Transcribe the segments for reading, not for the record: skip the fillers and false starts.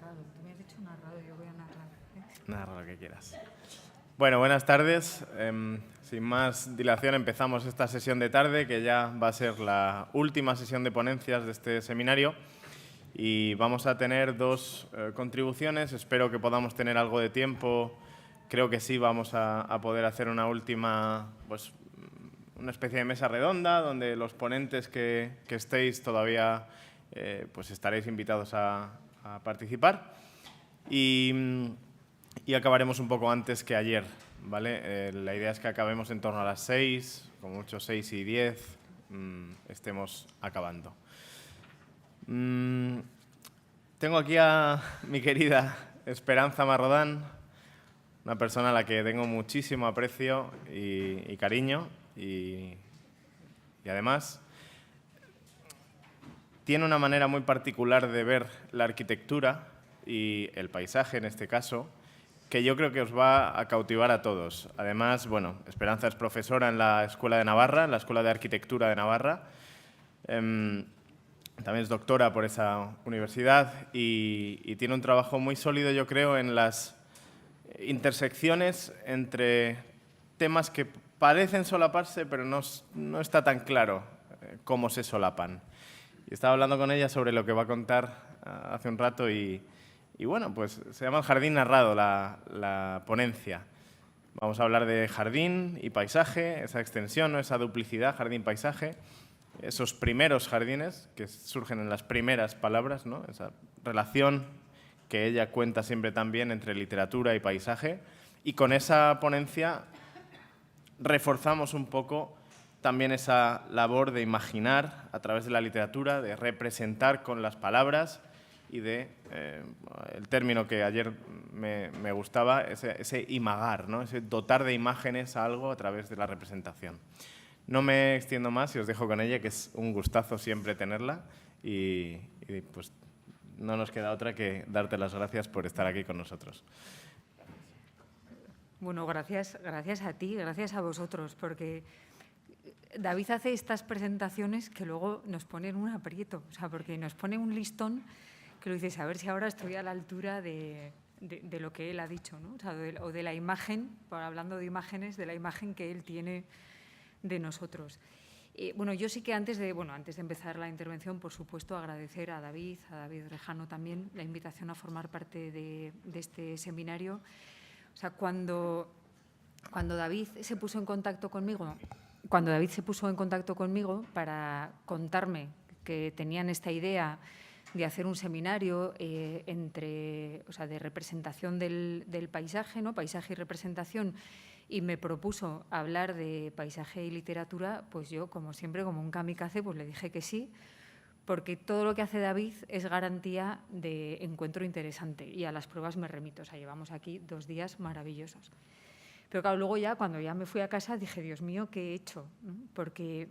narrado. Tú me has dicho narrado, yo voy a narrar. Narra lo que quieras. Bueno, buenas tardes. Sin más dilación empezamos esta sesión de tarde, que ya va a ser la última sesión de ponencias de este seminario. Y vamos a tener dos contribuciones. Espero que podamos tener algo de tiempo. Creo que sí vamos a poder hacer una última, pues, una especie de mesa redonda, donde los ponentes que estéis todavía pues estaréis invitados a participar. Y acabaremos un poco antes que ayer, ¿vale? La idea es que acabemos en torno a las 6, como mucho 6 y 10, estemos acabando. Tengo aquí a mi querida Esperanza Marrodán, una persona a la que tengo muchísimo aprecio y cariño, y además tiene una manera muy particular de ver la arquitectura y el paisaje en este caso, que yo creo que os va a cautivar a todos. Además, bueno, Esperanza es profesora en la Escuela de Navarra, en la Escuela de Arquitectura de Navarra. También es doctora por esa universidad y tiene un trabajo muy sólido, yo creo, en las intersecciones entre temas que parecen solaparse, pero no está tan claro cómo se solapan. Y estaba hablando con ella sobre lo que va a contar hace un rato y bueno, pues se llama El Jardín Narrado, la ponencia. Vamos a hablar de jardín y paisaje, esa extensión, ¿no? Esa duplicidad, jardín-paisaje, esos primeros jardines que surgen en las primeras palabras, ¿no? Esa relación que ella cuenta siempre también entre literatura y paisaje. Y con esa ponencia reforzamos un poco también esa labor de imaginar a través de la literatura, de representar con las palabras y de, el término que ayer me gustaba, ese imagar, ¿no? Ese dotar de imágenes a algo a través de la representación. No me extiendo más y os dejo con ella, que es un gustazo siempre tenerla y pues no nos queda otra que darte las gracias por estar aquí con nosotros. Bueno, gracias a ti, gracias a vosotros, porque David hace estas presentaciones que luego nos ponen un aprieto, o sea, porque nos pone un listón que lo dices, a ver si ahora estoy a la altura de lo que él ha dicho, ¿no? O de la imagen, hablando de imágenes, de la imagen que él tiene de nosotros. Bueno, yo sí que antes de empezar la intervención, por supuesto, agradecer a David Rejano también, la invitación a formar parte de este seminario. O sea, cuando David se puso en contacto conmigo, para contarme que tenían esta idea de hacer un seminario de representación del paisaje, ¿no? Paisaje y representación, y me propuso hablar de paisaje y literatura, pues yo, como siempre, como un kamikaze, pues le dije que sí, porque todo lo que hace David es garantía de encuentro interesante y a las pruebas me remito. O sea, llevamos aquí 2 días maravillosos. Pero claro, luego ya, cuando ya me fui a casa, dije, Dios mío, ¿qué he hecho? ¿No? Porque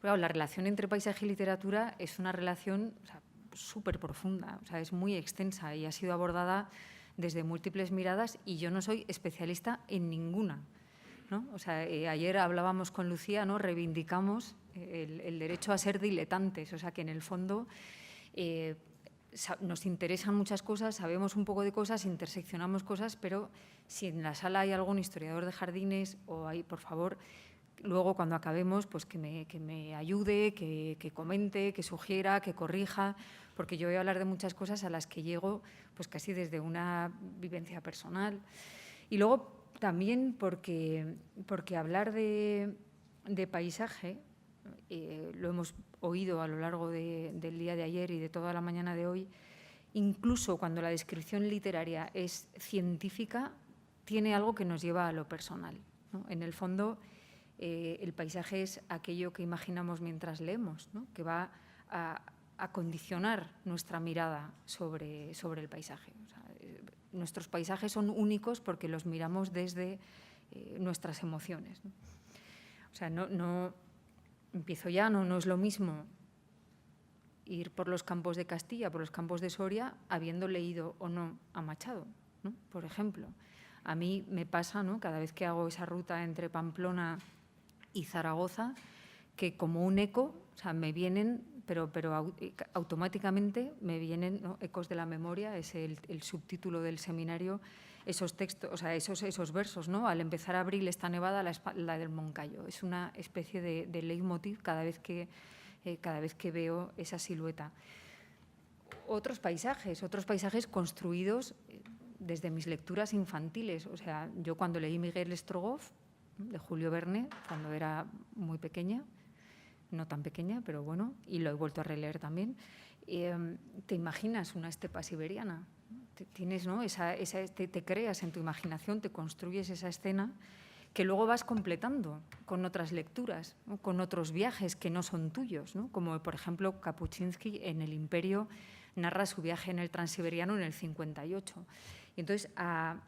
claro, la relación entre paisaje y literatura es una relación súper profunda, o sea, es muy extensa y ha sido abordada desde múltiples miradas y yo no soy especialista en ninguna, ¿no? O sea, ayer hablábamos con Lucía, ¿no? Reivindicamos el derecho a ser diletantes, o sea, que en el fondo nos interesan muchas cosas, sabemos un poco de cosas, interseccionamos cosas, pero si en la sala hay algún historiador de jardines o hay, por favor, luego cuando acabemos, pues que me ayude, que comente, que sugiera, que corrija, porque yo voy a hablar de muchas cosas a las que llego pues casi desde una vivencia personal. Y luego también porque hablar de paisaje, lo hemos oído a lo largo del día de ayer y de toda la mañana de hoy, incluso cuando la descripción literaria es científica, tiene algo que nos lleva a lo personal, ¿no? En el fondo, el paisaje es aquello que imaginamos mientras leemos, ¿no? Que va a condicionar nuestra mirada sobre el paisaje. O sea, nuestros paisajes son únicos porque los miramos desde nuestras emociones, ¿no? O sea, no empiezo ya, no es lo mismo ir por los campos de Castilla, por los campos de Soria, habiendo leído o no a Machado, ¿no? Por ejemplo. A mí me pasa, ¿no? Cada vez que hago esa ruta entre Pamplona y Zaragoza, que como un eco, o sea, me vienen pero automáticamente me vienen, ¿no?, Ecos de la memoria, es el subtítulo del seminario, esos textos, o sea, esos versos, ¿no? Al empezar abril está nevada la del Moncayo. Es una especie de leitmotiv cada vez que veo esa silueta. Otros paisajes construidos desde mis lecturas infantiles. O sea, yo cuando leí Miguel Strogoff, de Julio Verne, cuando era muy pequeña, no tan pequeña, pero bueno, y lo he vuelto a releer también, te imaginas una estepa siberiana. Tienes, ¿no?, te creas en tu imaginación, te construyes esa escena que luego vas completando con otras lecturas, ¿no?, con otros viajes que no son tuyos, ¿no? Como por ejemplo Kapuscinski en El Imperio narra su viaje en el Transiberiano en el 58. Y entonces a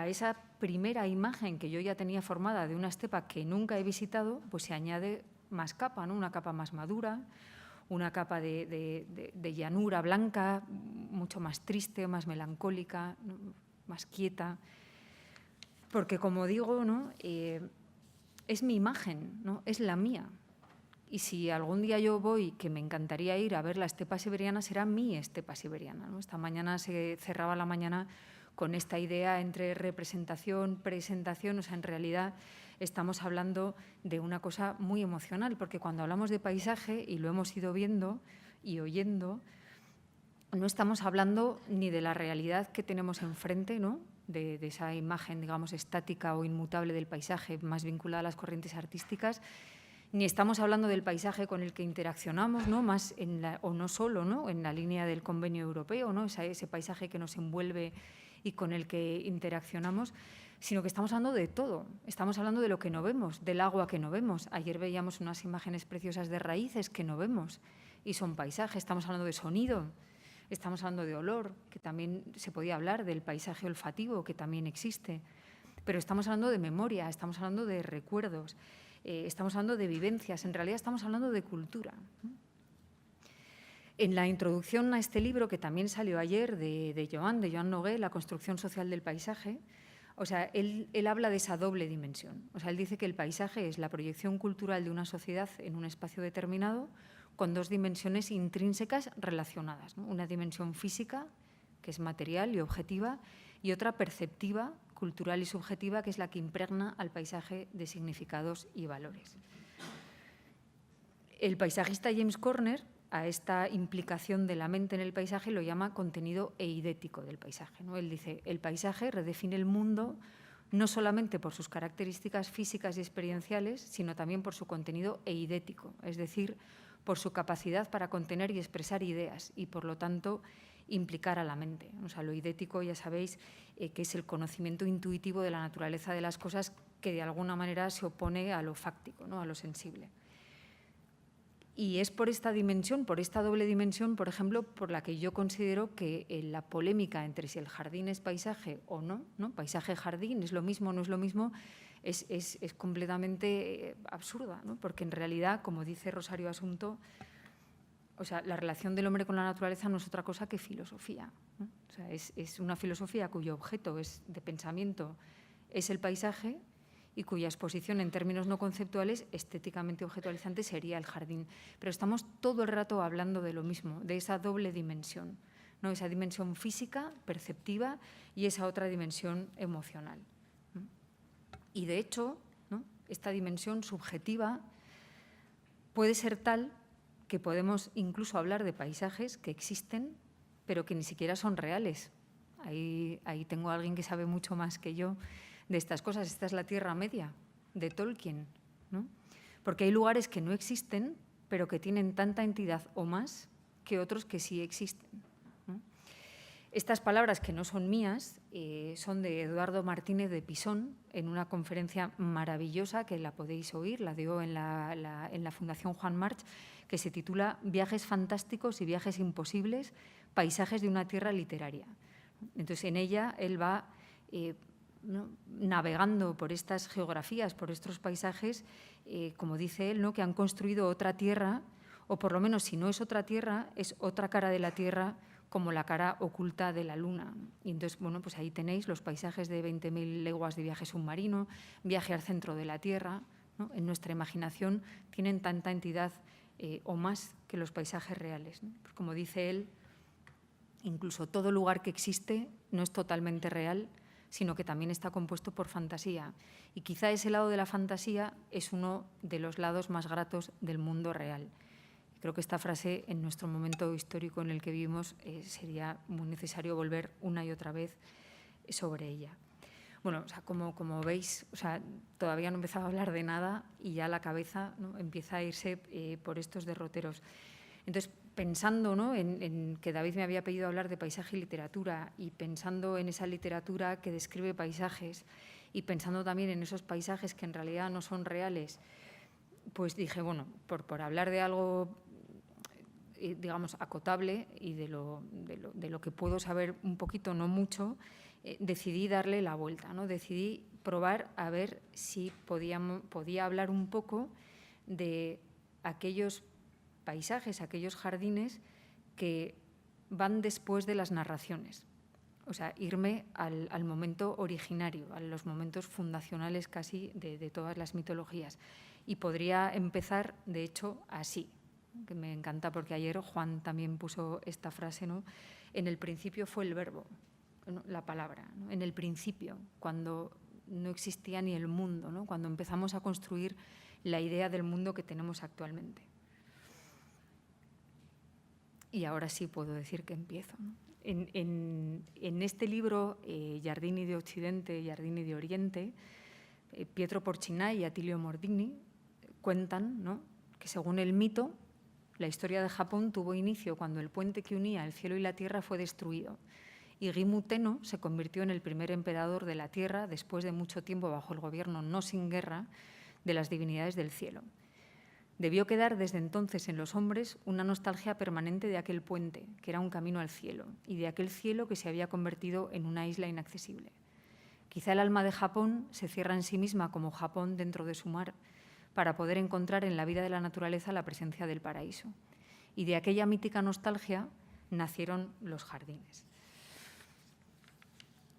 esa primera imagen que yo ya tenía formada de una estepa que nunca he visitado, pues se añade más capa, ¿no?, una capa más madura, una capa de llanura blanca, mucho más triste, más melancólica, ¿no?, más quieta. Porque, como digo, ¿no?, es mi imagen, ¿no?, es la mía. Y si algún día yo voy, que me encantaría ir a ver la estepa siberiana, será mi estepa siberiana, ¿no? Esta mañana se cerraba la mañana con esta idea entre representación, presentación. O sea, en realidad estamos hablando de una cosa muy emocional, porque cuando hablamos de paisaje, y lo hemos ido viendo y oyendo, no estamos hablando ni de la realidad que tenemos enfrente, ¿no?, de esa imagen, digamos, estática o inmutable del paisaje, más vinculada a las corrientes artísticas, ni estamos hablando del paisaje con el que interaccionamos, ¿no?, más o no solo, ¿no?, en la línea del Convenio Europeo, ¿no?, ese paisaje que nos envuelve y con el que interaccionamos, sino que estamos hablando de todo. Estamos hablando de lo que no vemos, del agua que no vemos. Ayer veíamos unas imágenes preciosas de raíces que no vemos y son paisajes. Estamos hablando de sonido, estamos hablando de olor, que también se podía hablar del paisaje olfativo, que también existe. Pero estamos hablando de memoria, estamos hablando de recuerdos, estamos hablando de vivencias. En realidad estamos hablando de cultura. En la introducción a este libro, que también salió ayer, de Joan Nogué, La construcción social del paisaje, o sea, él habla de esa doble dimensión. O sea, él dice que el paisaje es la proyección cultural de una sociedad en un espacio determinado con dos dimensiones intrínsecas relacionadas, ¿no? Una dimensión física, que es material y objetiva, y otra perceptiva, cultural y subjetiva, que es la que impregna al paisaje de significados y valores. El paisajista James Corner, a esta implicación de la mente en el paisaje, lo llama contenido eidético del paisaje, ¿no? Él dice, el paisaje redefine el mundo no solamente por sus características físicas y experienciales, sino también por su contenido eidético, es decir, por su capacidad para contener y expresar ideas y, por lo tanto, implicar a la mente. O sea, lo eidético, ya sabéis, que es el conocimiento intuitivo de la naturaleza de las cosas, que de alguna manera se opone a lo fáctico, ¿no?, a lo sensible. Y es por esta dimensión, por esta doble dimensión, por ejemplo, por la que yo considero que la polémica entre si el jardín es paisaje o no, ¿no?, paisaje-jardín, es lo mismo o no es lo mismo, es completamente absurda, ¿no? Porque en realidad, como dice Rosario Asunto, o sea, la relación del hombre con la naturaleza no es otra cosa que filosofía, ¿no? O sea, es una filosofía cuyo objeto de pensamiento es el paisaje, y cuya exposición en términos no conceptuales, estéticamente objetualizante, sería el jardín. Pero estamos todo el rato hablando de lo mismo, de esa doble dimensión, ¿no?, esa dimensión física, perceptiva, y esa otra dimensión emocional, ¿no? Y de hecho, ¿no?, esta dimensión subjetiva puede ser tal que podemos incluso hablar de paisajes que existen, pero que ni siquiera son reales. Ahí tengo a alguien que sabe mucho más que yo de estas cosas. Esta es la Tierra Media, de Tolkien, ¿no? Porque hay lugares que no existen, pero que tienen tanta entidad o más que otros que sí existen, ¿no? Estas palabras, que no son mías, son de Eduardo Martínez de Pisón, en una conferencia maravillosa que la podéis oír, la dio en la Fundación Juan March, que se titula Viajes fantásticos y viajes imposibles, paisajes de una tierra literaria. Entonces, en ella él va ¿no?, navegando por estas geografías, por estos paisajes, como dice él, ¿no?, que han construido otra tierra, o por lo menos, si no es otra tierra, es otra cara de la tierra, como la cara oculta de la luna. Y entonces, bueno, pues ahí tenéis los paisajes de 20.000 leguas de viaje submarino, Viaje al centro de la Tierra, ¿no? En nuestra imaginación tienen tanta entidad o más que los paisajes reales, ¿no? Pues como dice él, incluso todo lugar que existe no es totalmente real, sino que también está compuesto por fantasía. Y quizá ese lado de la fantasía es uno de los lados más gratos del mundo real. Creo que esta frase, en nuestro momento histórico en el que vivimos, sería muy necesario volver una y otra vez sobre ella. Bueno, o sea, como veis, o sea, todavía no he empezado a hablar de nada y ya la cabeza, ¿no?, empieza a irse por estos derroteros. Entonces, pensando, ¿no?, en que David me había pedido hablar de paisaje y literatura, y pensando en esa literatura que describe paisajes, y pensando también en esos paisajes que en realidad no son reales, pues dije, bueno, por hablar de algo, digamos, acotable y de lo que puedo saber un poquito, no mucho, decidí darle la vuelta, ¿no? Decidí probar a ver si podía hablar un poco de aquellos paisajes, aquellos jardines que van después de las narraciones. O sea, irme al momento originario, a los momentos fundacionales casi de todas las mitologías. Y podría empezar, de hecho, así, que me encanta porque ayer Juan también puso esta frase, ¿no? En el principio fue el verbo, ¿no?, la palabra, ¿no? En el principio, cuando no existía ni el mundo, ¿no?, cuando empezamos a construir la idea del mundo que tenemos actualmente. Y ahora sí puedo decir que empiezo, ¿no? En este libro, Giardini de Occidente, Giardini de Oriente, Pietro Porcinai y Attilio Mordini cuentan, ¿no?, que según el mito, la historia de Japón tuvo inicio cuando el puente que unía el cielo y la tierra fue destruido y Gimu Tenno se convirtió en el primer emperador de la tierra después de mucho tiempo bajo el gobierno no sin guerra de las divinidades del cielo. Debió quedar desde entonces en los hombres una nostalgia permanente de aquel puente, que era un camino al cielo, y de aquel cielo que se había convertido en una isla inaccesible. Quizá el alma de Japón se cierra en sí misma como Japón dentro de su mar, para poder encontrar en la vida de la naturaleza la presencia del paraíso. Y de aquella mítica nostalgia nacieron los jardines.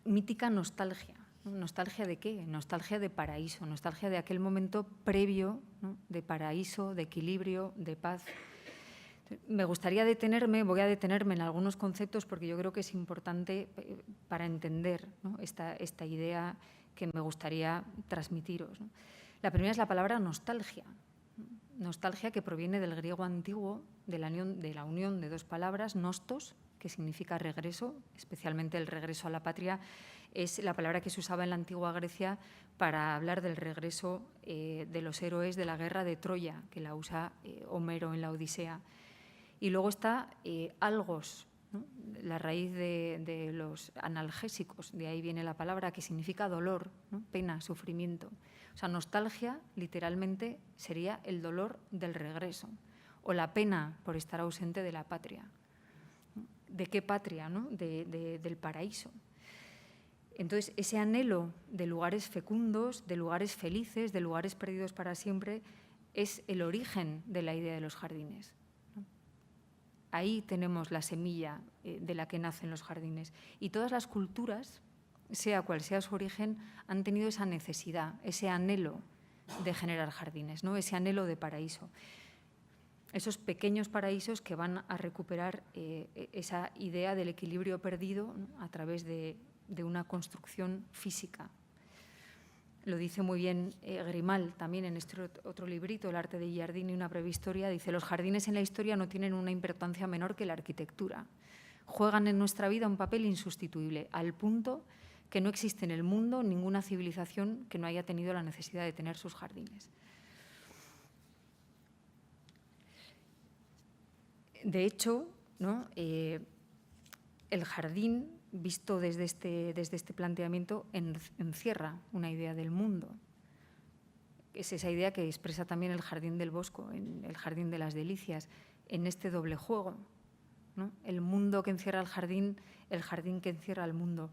Mítica nostalgia. ¿Nostalgia de qué? Nostalgia de paraíso, nostalgia de aquel momento previo, ¿no?, de paraíso, de equilibrio, de paz. Me gustaría voy a detenerme en algunos conceptos porque yo creo que es importante para entender, ¿no?, esta idea que me gustaría transmitiros, ¿no? La primera es la palabra nostalgia. Nostalgia, que proviene del griego antiguo, de la unión de dos palabras, nostos, que significa regreso, especialmente el regreso a la patria, es la palabra que se usaba en la antigua Grecia para hablar del regreso de los héroes de la guerra de Troya, que la usa Homero en la Odisea. Y luego está algos, ¿no?, la raíz de los analgésicos, de ahí viene la palabra, que significa dolor, ¿no?, pena, sufrimiento. O sea, nostalgia literalmente sería el dolor del regreso o la pena por estar ausente de la patria. ¿De qué patria, no? Del paraíso. Entonces, ese anhelo de lugares fecundos, de lugares felices, de lugares perdidos para siempre, es el origen de la idea de los jardines. Ahí tenemos la semilla de la que nacen los jardines. Y todas las culturas, sea cual sea su origen, han tenido esa necesidad, ese anhelo de generar jardines, ¿no?, ese anhelo de paraíso. Esos pequeños paraísos que van a recuperar esa idea del equilibrio perdido, ¿no?, a través de una construcción física. Lo dice muy bien Grimal también en este otro librito, El arte de Giardini, una breve historia. Dice: los jardines en la historia no tienen una importancia menor que la arquitectura. Juegan en nuestra vida un papel insustituible, al punto que no existe en el mundo ninguna civilización que no haya tenido la necesidad de tener sus jardines. De hecho, ¿no?, el jardín, visto desde este planteamiento, encierra una idea del mundo. Es esa idea que expresa también el Jardín del Bosco, en el Jardín de las Delicias, en este doble juego, ¿no? El mundo que encierra el jardín que encierra el mundo.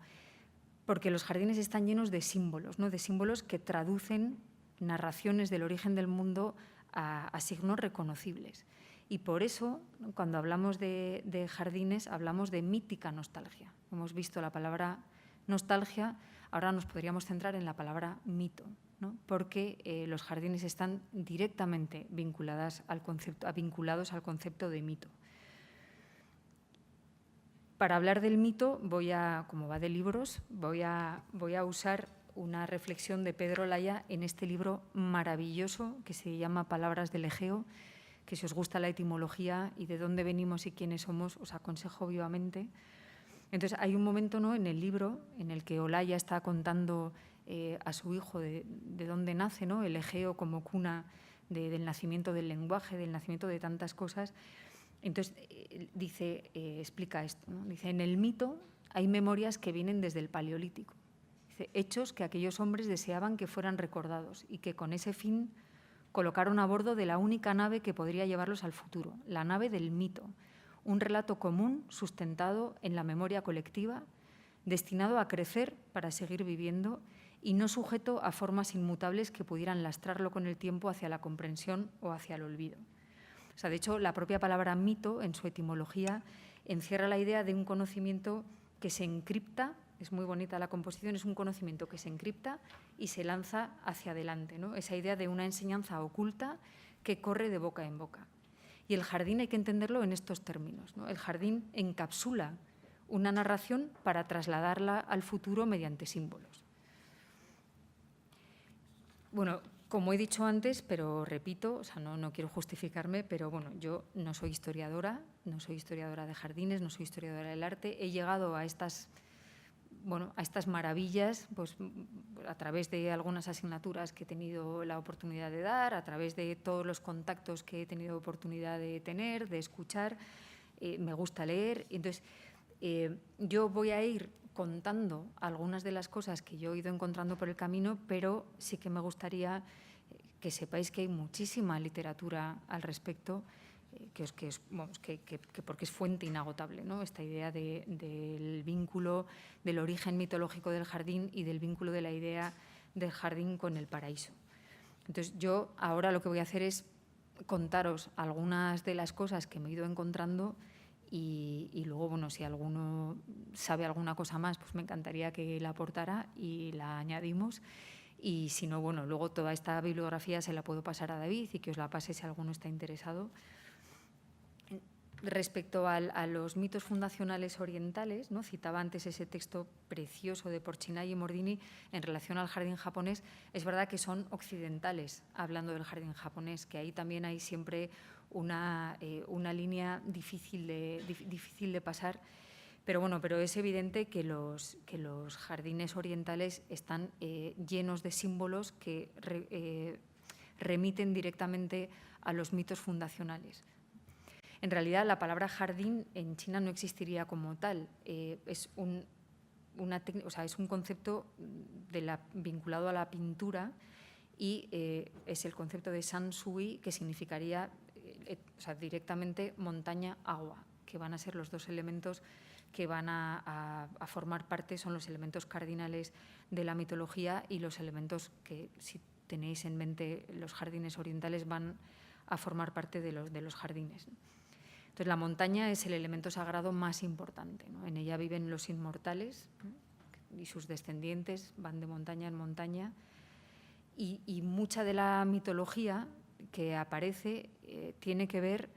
Porque los jardines están llenos de símbolos, ¿no?, de símbolos que traducen narraciones del origen del mundo a signos reconocibles. Y por eso, cuando hablamos de jardines, hablamos de mítica nostalgia. Hemos visto la palabra nostalgia, ahora nos podríamos centrar en la palabra mito, ¿no? Porque los jardines están directamente vinculados al concepto de mito. Para hablar del mito, como va de libros, voy a usar una reflexión de Pedro Olaya en este libro maravilloso que se llama Palabras del Egeo, que si os gusta la etimología y de dónde venimos y quiénes somos, os aconsejo vivamente. Entonces, hay un momento, ¿no?, en el libro en el que Olaya está contando a su hijo de dónde nace, ¿no?, el Egeo como cuna del nacimiento del lenguaje, del nacimiento de tantas cosas. Entonces, explica esto, ¿no? Dice, en el mito hay memorias que vienen desde el Paleolítico. Dice, hechos que aquellos hombres deseaban que fueran recordados y que con ese fin colocaron a bordo de la única nave que podría llevarlos al futuro, la nave del mito, un relato común sustentado en la memoria colectiva, destinado a crecer para seguir viviendo y no sujeto a formas inmutables que pudieran lastrarlo con el tiempo hacia la comprensión o hacia el olvido. O sea, de hecho, la propia palabra mito, en su etimología, encierra la idea de un conocimiento que se encripta, es muy bonita la composición, es un conocimiento que se encripta y se lanza hacia adelante, ¿no? Esa idea de una enseñanza oculta que corre de boca en boca. Y el jardín hay que entenderlo en estos términos, ¿no? El jardín encapsula una narración para trasladarla al futuro mediante símbolos. Bueno, como he dicho antes, pero repito, o sea, no quiero justificarme, pero bueno, yo no soy historiadora de jardines, no soy historiadora del arte. He llegado a estas maravillas pues, a través de algunas asignaturas que he tenido la oportunidad de dar, a través de todos los contactos que he tenido oportunidad de tener, de escuchar. Me gusta leer. Entonces, yo voy a ir contando algunas de las cosas que yo he ido encontrando por el camino, pero sí que me gustaría que sepáis que hay muchísima literatura al respecto, porque es fuente inagotable, ¿no? Esta idea del vínculo, del origen mitológico del jardín y del vínculo de la idea del jardín con el paraíso. Entonces, yo ahora lo que voy a hacer es contaros algunas de las cosas que me he ido encontrando y luego, bueno, si alguno sabe alguna cosa más, pues me encantaría que la aportara y la añadimos. Y si no, bueno, luego toda esta bibliografía se la puedo pasar a David y que os la pase si alguno está interesado. Respecto a los mitos fundacionales orientales, ¿no? Citaba antes ese texto precioso de Porchinay y Mordini en relación al jardín japonés. Es verdad que son occidentales, hablando del jardín japonés, que ahí también hay siempre una línea difícil de pasar. Pero bueno, pero es evidente que los jardines orientales están llenos de símbolos que remiten directamente a los mitos fundacionales. En realidad, la palabra jardín en China no existiría como tal. Es un concepto vinculado a la pintura y es el concepto de san shui, que significaría directamente montaña-agua, que van a ser los dos elementos que van a formar parte, son los elementos cardinales de la mitología y los elementos que, si tenéis en mente los jardines orientales, van a formar parte de los jardines. Entonces, la montaña es el elemento sagrado más importante, ¿no? En ella viven los inmortales, ¿no? Y sus descendientes van de montaña en montaña. Y mucha de la mitología que aparece tiene que ver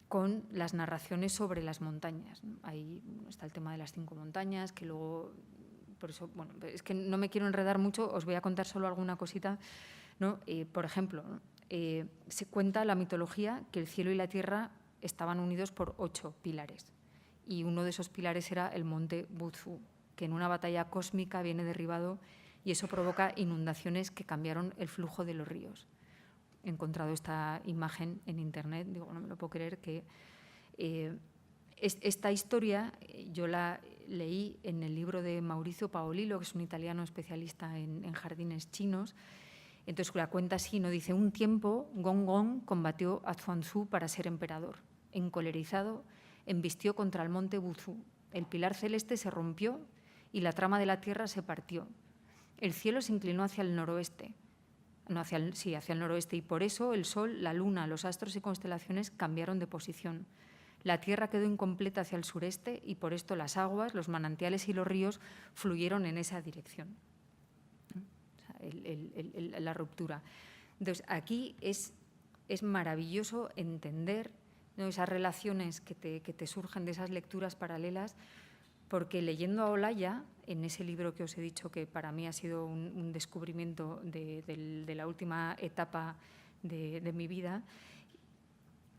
con las narraciones sobre las montañas, ¿no? Ahí está el tema de las 5 montañas, que luego, por eso, bueno, es que no me quiero enredar mucho, os voy a contar solo alguna cosita, ¿no? Por ejemplo, ¿no? Se cuenta la mitología que el cielo y la tierra estaban unidos por 8 pilares, y uno de esos pilares era el monte Buzhu, que en una batalla cósmica viene derribado y eso provoca inundaciones que cambiaron el flujo de los ríos. He encontrado esta imagen en internet, digo, no me lo puedo creer, que esta historia yo la leí en el libro de Maurizio Paolillo, que es un italiano especialista en jardines chinos. Entonces la cuenta así, ¿no? Dice, un tiempo Gong Gong combatió a Xuanzú para ser emperador. Encolerizado, embistió contra el monte Buzhu. El pilar celeste se rompió y la trama de la tierra se partió. El cielo se inclinó hacia el noroeste. Hacia el noroeste, y por eso el sol, la luna, los astros y constelaciones cambiaron de posición. La tierra quedó incompleta hacia el sureste y por esto las aguas, los manantiales y los ríos fluyeron en esa dirección. la ruptura. Entonces, aquí es maravilloso entender, ¿no?, esas relaciones que te surgen de esas lecturas paralelas, porque leyendo a Olaya, en ese libro que os he dicho que para mí ha sido un descubrimiento de la última etapa de mi vida,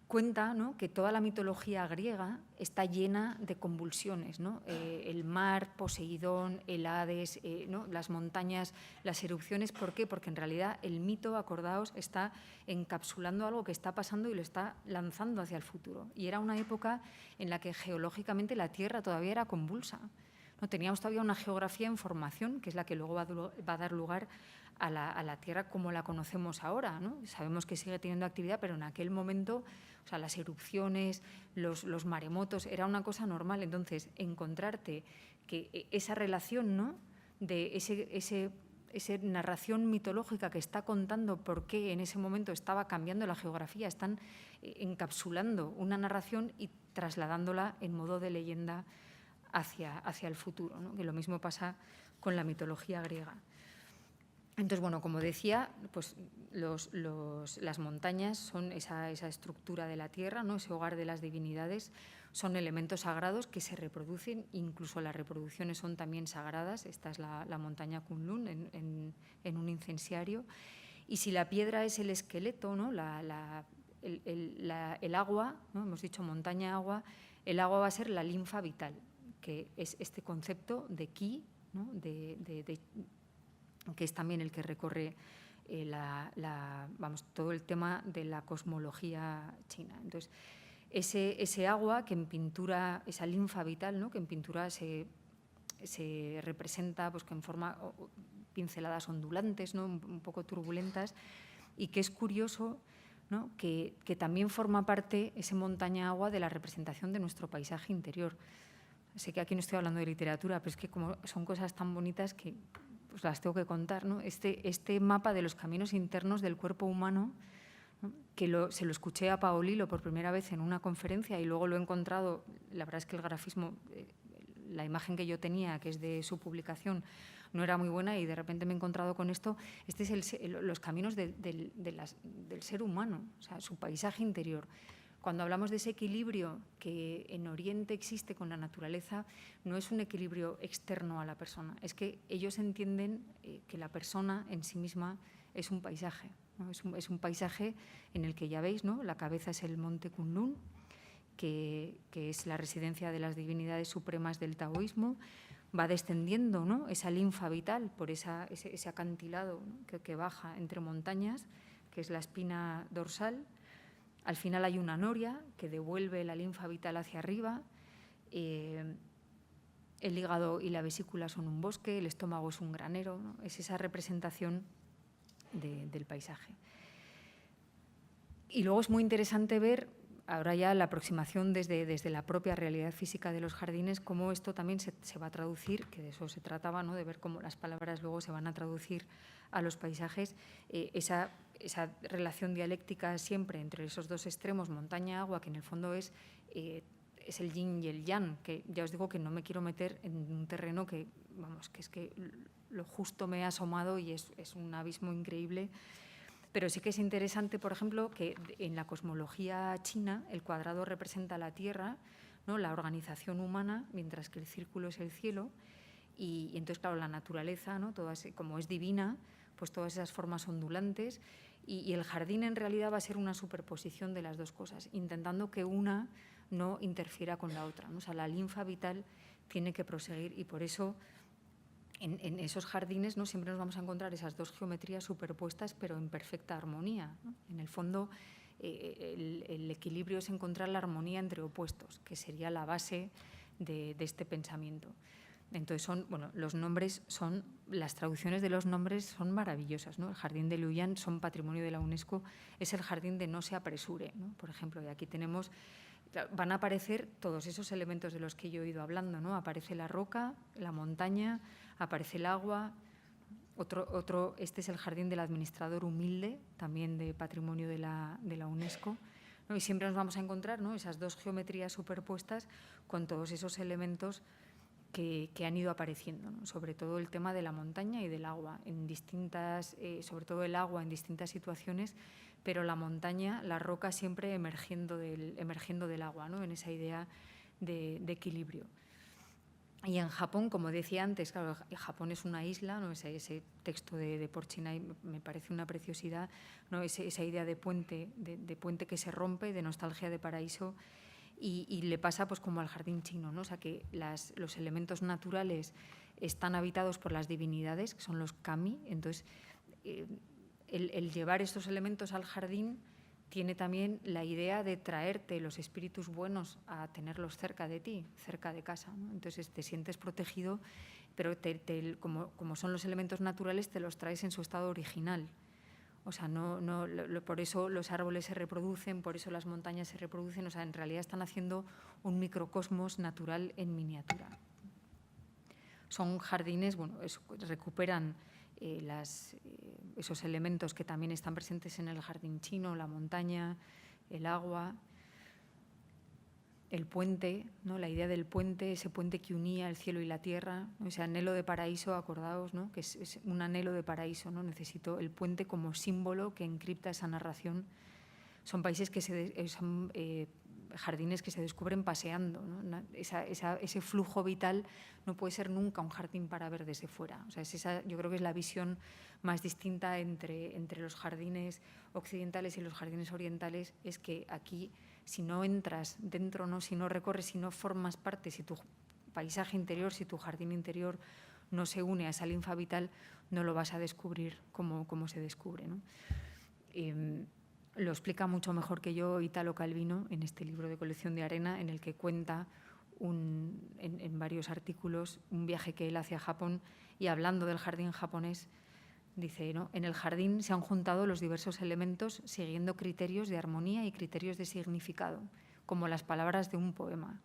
cuenta, ¿no?, que toda la mitología griega está llena de convulsiones, ¿no? El mar, Poseidón, el Hades, ¿no?, las montañas, las erupciones. ¿Por qué? Porque en realidad el mito, acordaos, está encapsulando algo que está pasando y lo está lanzando hacia el futuro. Y era una época en la que geológicamente la Tierra todavía era convulsa, ¿no? Teníamos todavía una geografía en formación, que es la que luego va a dar lugar a la Tierra como la conocemos ahora, ¿no? Sabemos que sigue teniendo actividad, pero en aquel momento, o sea, las erupciones, los maremotos, era una cosa normal. Entonces, encontrarte que esa relación, ¿no?, de esa narración mitológica que está contando por qué en ese momento estaba cambiando la geografía, están encapsulando una narración y trasladándola en modo de leyenda hacia el futuro, ¿no? Que lo mismo pasa con la mitología griega. Entonces, bueno, como decía, pues las montañas son esa estructura de la tierra, ¿no?, ese hogar de las divinidades, son elementos sagrados que se reproducen, incluso las reproducciones son también sagradas. Esta es la montaña Kunlun en un incensario. Y si la piedra es el esqueleto, ¿no?, el agua, ¿no?, hemos dicho montaña-agua, el agua va a ser la linfa vital, que es este concepto de ki, ¿no?, que es también el que recorre todo el tema de la cosmología china. Entonces, ese agua que en pintura, esa linfa vital, ¿no?, que en pintura se representa pues, que en forma pinceladas ondulantes, ¿no?, un poco turbulentas, y que es curioso, ¿no?, que también forma parte ese montaña-agua de la representación de nuestro paisaje interior. Sé que aquí no estoy hablando de literatura, pero es que como son cosas tan bonitas que pues las tengo que contar, ¿no? Este mapa de los caminos internos del cuerpo humano, ¿no?, que se lo escuché a Paolillo por primera vez en una conferencia y luego lo he encontrado. La verdad es que el grafismo, la imagen que yo tenía, que es de su publicación, no era muy buena y de repente me he encontrado con esto. Este es los caminos del ser humano, o sea, su paisaje interior. Cuando hablamos de ese equilibrio que en Oriente existe con la naturaleza, no es un equilibrio externo a la persona, es que ellos entienden que la persona en sí misma es un paisaje, ¿no? Es un paisaje en el que ya veis, ¿no?, la cabeza es el monte Kunlun, que es la residencia de las divinidades supremas del taoísmo. Va descendiendo, ¿no?, esa linfa vital por ese acantilado, ¿no?, que baja entre montañas, que es la espina dorsal. Al final hay una noria que devuelve la linfa vital hacia arriba. El hígado y la vesícula son un bosque, el estómago es un granero, ¿no? Es esa representación del paisaje. Y luego es muy interesante ver, ahora ya la aproximación desde la propia realidad física de los jardines, cómo esto también se va a traducir, que de eso se trataba, ¿no?, de ver cómo las palabras luego se van a traducir a los paisajes, esa relación dialéctica siempre entre esos dos extremos, montaña-agua, que en el fondo es el yin y el yang, que ya os digo que no me quiero meter en un terreno que, vamos, que es que lo justo me he asomado y es un abismo increíble. Pero sí que es interesante, por ejemplo, que en la cosmología china el cuadrado representa la Tierra, ¿no?, la organización humana, mientras que el círculo es el cielo. Y entonces, claro, la naturaleza, ¿no?, como es divina, pues todas esas formas ondulantes. Y el jardín en realidad va a ser una superposición de las dos cosas, intentando que una no interfiera con la otra, ¿no? O sea, la linfa vital tiene que proseguir y por eso en esos jardines, ¿no?, siempre nos vamos a encontrar esas dos geometrías superpuestas pero en perfecta armonía, ¿no? En el fondo, el equilibrio es encontrar la armonía entre opuestos, que sería la base de este pensamiento. Entonces, los nombres las traducciones de los nombres son maravillosas, ¿no? El jardín de Luoyang son patrimonio de la UNESCO, es el jardín de no se apresure, ¿no?, por ejemplo, y aquí tenemos, van a aparecer todos esos elementos de los que yo he ido hablando, ¿no? Aparece la roca, la montaña, aparece el agua. Este es el jardín del administrador humilde, también de patrimonio de la UNESCO, ¿no? Y siempre nos vamos a encontrar, ¿no?, esas dos geometrías superpuestas con todos esos elementos que han ido apareciendo, ¿no? Sobre todo el tema de la montaña y del agua, sobre todo el agua en distintas situaciones, pero la montaña, la roca siempre emergiendo del agua, ¿no? En esa idea de equilibrio. Y en Japón, como decía antes, claro, Japón es una isla, ¿no? Ese texto de Porchinay me parece una preciosidad, ¿no? Esa idea de puente que se rompe, de nostalgia de paraíso, y le pasa pues como al jardín chino, ¿no? O sea, que los elementos naturales están habitados por las divinidades, que son los kami. Entonces, el llevar estos elementos al jardín tiene también la idea de traerte los espíritus buenos a tenerlos cerca de ti, cerca de casa, ¿no? Entonces te sientes protegido, pero como son los elementos naturales, te los traes en su estado original. O sea, por eso los árboles se reproducen, por eso las montañas se reproducen. O sea, en realidad están haciendo un microcosmos natural en miniatura. Son jardines, bueno, recuperan esos elementos que también están presentes en el jardín chino, la montaña, el agua, el puente, ¿no? La idea del puente, ese puente que unía el cielo y la tierra, ¿no? Ese anhelo de paraíso, acordaos, ¿no? Que es un anhelo de paraíso, ¿no? Necesito el puente como símbolo que encripta esa narración. Son jardines que se descubren paseando, ¿no? Ese flujo vital no puede ser nunca un jardín para ver desde fuera. O sea, yo creo que es la visión más distinta entre los jardines occidentales y los jardines orientales, es que aquí, si no entras dentro, ¿no? Si no recorres, si no formas parte, si tu paisaje interior, si tu jardín interior no se une a esa linfa vital, no lo vas a descubrir como se descubre, ¿no? Lo explica mucho mejor que yo Italo Calvino en este libro de Colección de Arena, en el que cuenta en varios artículos un viaje que él hace a Japón, y hablando del jardín japonés dice, ¿no? En el jardín se han juntado los diversos elementos siguiendo criterios de armonía y criterios de significado, como las palabras de un poema,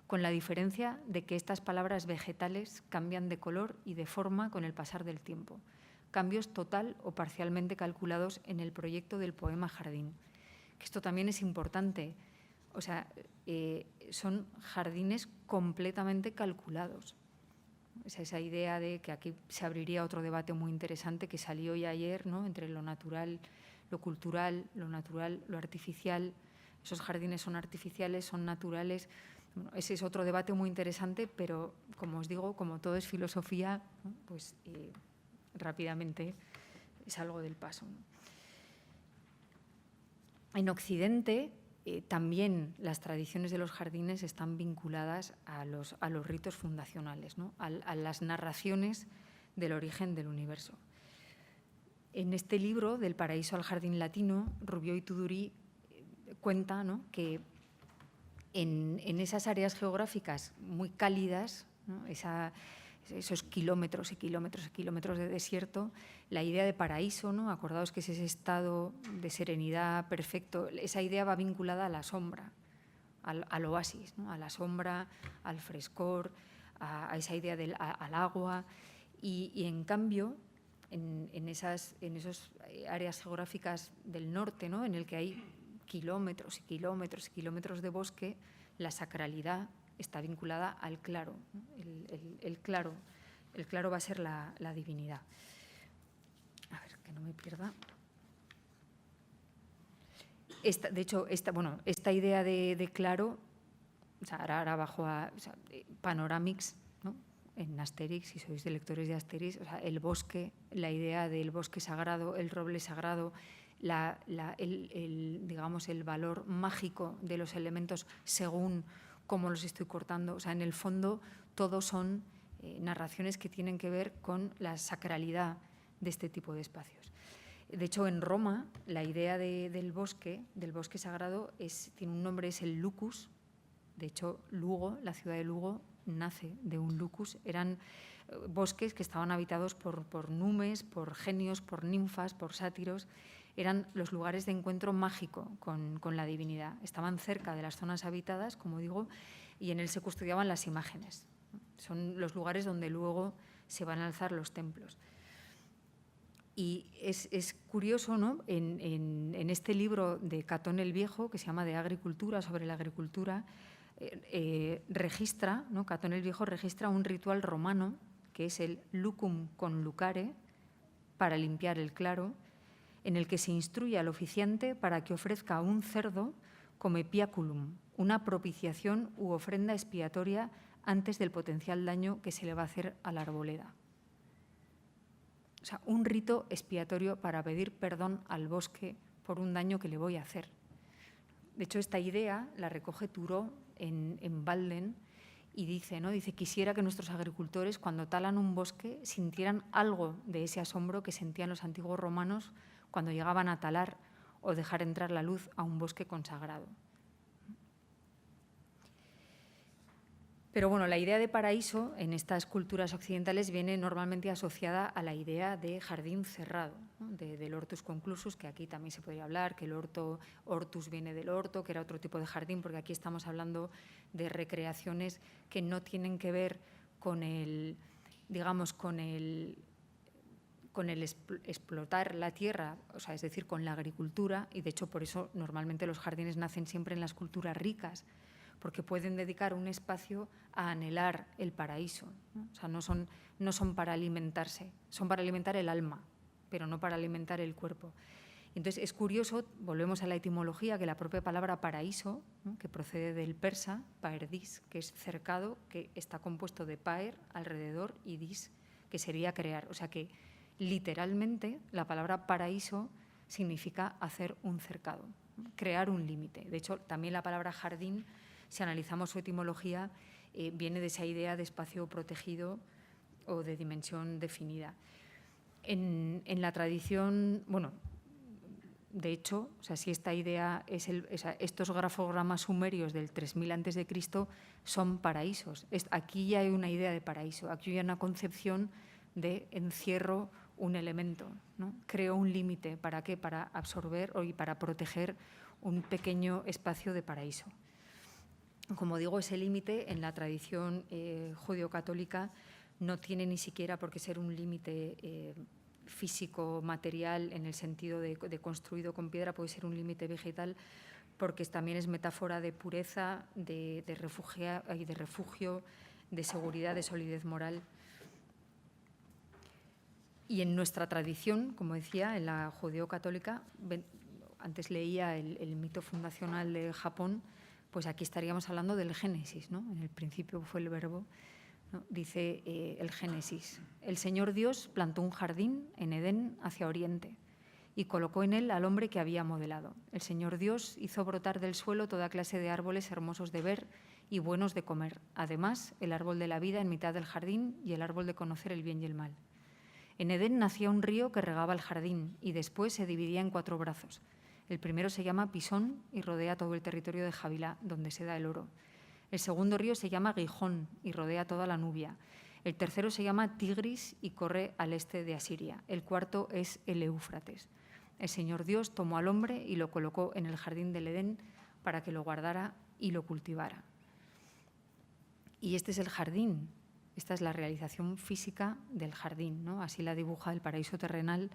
con la diferencia de que estas palabras vegetales cambian de color y de forma con el pasar del tiempo, cambios total o parcialmente calculados en el proyecto del poema Jardín. Que esto también es importante. O sea, son jardines completamente calculados. Esa idea de que aquí se abriría otro debate muy interesante que salió ya ayer, ¿no? Entre lo natural, lo cultural, lo artificial. Esos jardines son artificiales, son naturales. Bueno, ese es otro debate muy interesante, pero como os digo, como todo es filosofía, ¿no? Pues rápidamente salgo del paso, ¿no? En Occidente también las tradiciones de los jardines están vinculadas a los ritos fundacionales, ¿no? A las narraciones del origen del universo. En este libro, Del paraíso al jardín latino, Rubió y Tudurí cuenta, ¿no? Que en esas áreas geográficas muy cálidas, ¿no? Esos kilómetros y kilómetros y kilómetros de desierto, la idea de paraíso, ¿no? Acordaos que es ese estado de serenidad perfecto, esa idea va vinculada a la sombra, al oasis, ¿no? A la sombra, al frescor, a esa idea al agua, y en cambio en esas áreas geográficas del norte, ¿no? En el que hay kilómetros y kilómetros y kilómetros de bosque, la sacralidad está vinculada al claro, ¿no? El claro va a ser la divinidad. A ver, que no me pierda. De hecho, esta idea de claro, o sea, ahora bajo a Panoramix, ¿no? En Asterix, si sois lectores de Asterix, o sea, el bosque, la idea del bosque sagrado, el roble sagrado, digamos, el valor mágico de los elementos según cómo los estoy cortando. O sea, en el fondo, todos son narraciones que tienen que ver con la sacralidad de este tipo de espacios. De hecho, en Roma, la idea del bosque sagrado, tiene un nombre, es el lucus. De hecho, Lugo, la ciudad de Lugo, nace de un lucus. Eran bosques que estaban habitados por numes, por genios, por ninfas, por sátiros. Eran los lugares de encuentro mágico con la divinidad. Estaban cerca de las zonas habitadas, como digo, y en él se custodiaban las imágenes. Son los lugares donde luego se van a alzar los templos. Y es curioso, ¿no? En este libro de Catón el Viejo, que se llama De Agricultura, sobre la agricultura, registra, ¿no? Catón el Viejo registra un ritual romano, que es el lucum con lucare, para limpiar el claro, en el que se instruye al oficiante para que ofrezca un cerdo como epiaculum, una propiciación u ofrenda expiatoria antes del potencial daño que se le va a hacer a la arboleda. O sea, un rito expiatorio para pedir perdón al bosque por un daño que le voy a hacer. De hecho, esta idea la recoge Thoreau en Walden y dice, ¿no? Dice, quisiera que nuestros agricultores, cuando talan un bosque, sintieran algo de ese asombro que sentían los antiguos romanos cuando llegaban a talar o dejar entrar la luz a un bosque consagrado. Pero bueno, la idea de paraíso en estas culturas occidentales viene normalmente asociada a la idea de jardín cerrado, ¿no? Del hortus conclusus, que aquí también se podría hablar, que el hortus viene del orto, que era otro tipo de jardín, porque aquí estamos hablando de recreaciones que no tienen que ver con el, digamos, con el explotar la tierra, o sea, es decir, con la agricultura, y de hecho por eso normalmente los jardines nacen siempre en las culturas ricas, porque pueden dedicar un espacio a anhelar el paraíso, ¿no? O sea, no son para alimentarse, son para alimentar el alma, pero no para alimentar el cuerpo. Entonces es curioso, volvemos a la etimología, que la propia palabra paraíso, ¿no? Que procede del persa, paerdis, que es cercado, que está compuesto de paer, alrededor, y dis, que sería crear. O sea que literalmente la palabra paraíso significa hacer un cercado, ¿no? Crear un límite. De hecho, también la palabra jardín, si analizamos su etimología, viene de esa idea de espacio protegido o de dimensión definida. En la tradición, bueno, de hecho, o sea, si esta idea es estos grafogramas sumerios del 3000 a.C. son paraísos. Aquí ya hay una idea de paraíso, aquí hay una concepción de encierro un elemento, ¿no? Creo un límite, ¿para qué? Para absorber y para proteger un pequeño espacio de paraíso. Como digo, ese límite en la tradición judeo-católica no tiene ni siquiera por qué ser un límite físico, material, en el sentido de construido con piedra, puede ser un límite vegetal, porque también es metáfora de pureza, de refugio, de seguridad, de solidez moral. Y en nuestra tradición, como decía, en la judeo-católica, antes leía el mito fundacional de Japón, pues aquí estaríamos hablando del Génesis, ¿no? En el principio fue el verbo, ¿no? Dice el Génesis: el Señor Dios plantó un jardín en Edén hacia oriente y colocó en él al hombre que había modelado. El Señor Dios hizo brotar del suelo toda clase de árboles hermosos de ver y buenos de comer. Además, el árbol de la vida en mitad del jardín y el árbol de conocer el bien y el mal. En Edén nacía un río que regaba el jardín y después se dividía en 4 brazos. El primero se llama Pisón y rodea todo el territorio de Javilá, donde se da el oro. El segundo río se llama Gijón y rodea toda la Nubia. El tercero se llama Tigris y corre al este de Asiria. El cuarto es el Éufrates. El Señor Dios tomó al hombre y lo colocó en el jardín del Edén para que lo guardara y lo cultivara. Y este es el jardín. Esta es la realización física del jardín, ¿no? Así la dibuja el paraíso terrenal,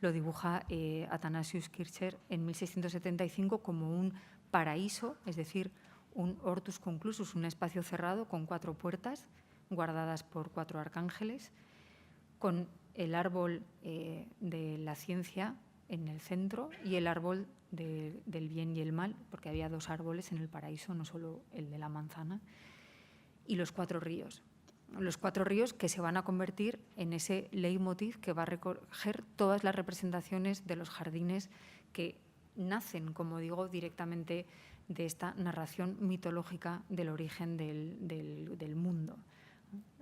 lo dibuja Athanasius Kircher en 1675 como un paraíso, es decir, un hortus conclusus, un espacio cerrado con 4 puertas guardadas por 4 arcángeles, con el árbol de la ciencia en el centro y el árbol del bien y el mal, porque había 2 árboles en el paraíso, no solo el de la manzana, y los 4 ríos. Los 4 ríos que se van a convertir en ese leitmotiv que va a recoger todas las representaciones de los jardines que nacen, como digo, directamente de esta narración mitológica del origen del mundo.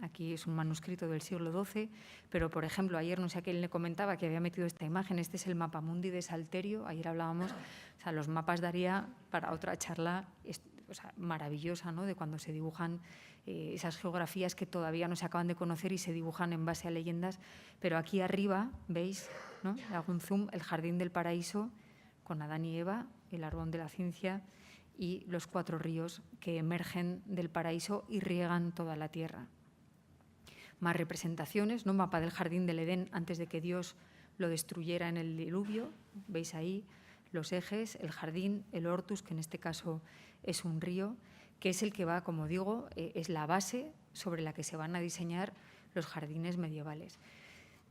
Aquí es un manuscrito del siglo XII, pero, por ejemplo, ayer no sé a quién le comentaba que había metido esta imagen, este es el mapamundi de Salterio, ayer hablábamos, o sea, los mapas daría para otra charla, o sea, maravillosa, ¿no?, de cuando se dibujan esas geografías que todavía no se acaban de conocer y se dibujan en base a leyendas, pero aquí arriba, ¿veis?, ¿no?, hago un zoom, el jardín del paraíso con Adán y Eva, el árbol de la ciencia y los 4 ríos que emergen del paraíso y riegan toda la tierra. Más representaciones, ¿no?, mapa del jardín del Edén antes de que Dios lo destruyera en el diluvio, veis ahí los ejes, el jardín, el hortus, que en este caso es un río, que es el que va, como digo, es la base sobre la que se van a diseñar los jardines medievales,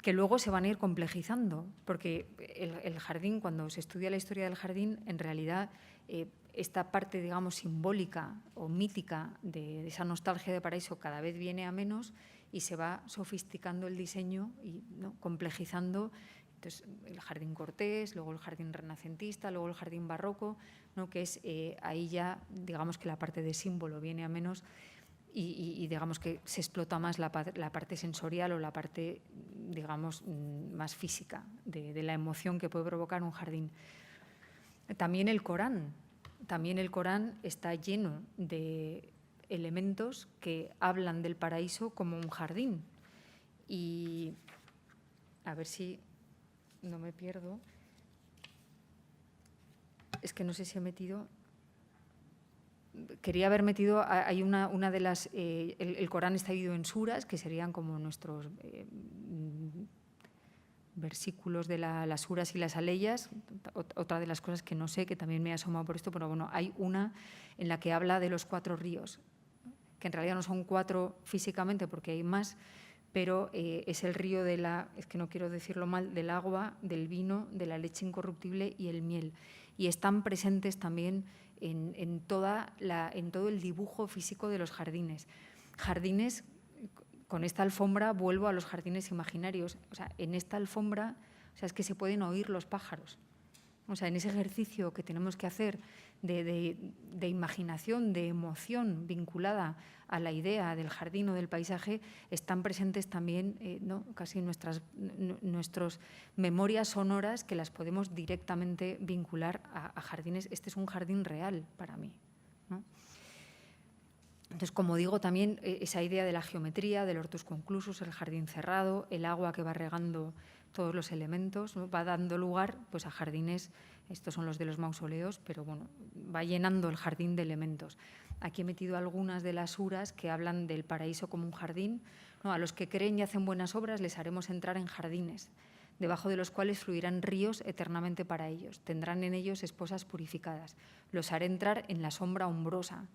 que luego se van a ir complejizando, porque el jardín, cuando se estudia la historia del jardín, en realidad esta parte, digamos, simbólica o mítica de esa nostalgia de paraíso cada vez viene a menos y se va sofisticando el diseño y, ¿no?, complejizando. Entonces, el jardín cortés, luego el jardín renacentista, luego el jardín barroco, ¿no?, que es ahí ya, digamos, que la parte de símbolo viene a menos y digamos que se explota más la parte sensorial o la parte, digamos, más física de la emoción que puede provocar un jardín. También el Corán está lleno de elementos que hablan del paraíso como un jardín. Y a ver si no me pierdo. Es que no sé si he metido... Quería haber metido, hay una de las, el Corán está dividido en suras, que serían como nuestros versículos de las suras y las aleyas. Otra de las cosas que no sé, que también me he asomado por esto, pero bueno, hay una en la que habla de los 4 ríos, que en realidad no son 4 físicamente porque hay más, pero es el río es que no quiero decirlo mal, del agua, del vino, de la leche incorruptible y el miel. Y están presentes también en todo el dibujo físico de los jardines. Jardines, con esta alfombra vuelvo a los jardines imaginarios. O sea, en esta alfombra, o sea, es que se pueden oír los pájaros. O sea, en ese ejercicio que tenemos que hacer de imaginación, de emoción vinculada a la idea del jardín o del paisaje, están presentes también ¿no?, casi nuestras memorias sonoras, que las podemos directamente vincular a jardines. Este es un jardín real para mí, ¿no? Entonces, como digo, también esa idea de la geometría, del hortus conclusus, el jardín cerrado, el agua que va regando todos los elementos, ¿no?, va dando lugar pues, a jardines, estos son los de los mausoleos, pero bueno, va llenando el jardín de elementos. Aquí he metido algunas de las suras que hablan del paraíso como un jardín, ¿no? A los que creen y hacen buenas obras les haremos entrar en jardines, debajo de los cuales fluirán ríos eternamente para ellos. Tendrán en ellos esposas purificadas. Los haré entrar en la sombra umbrosa.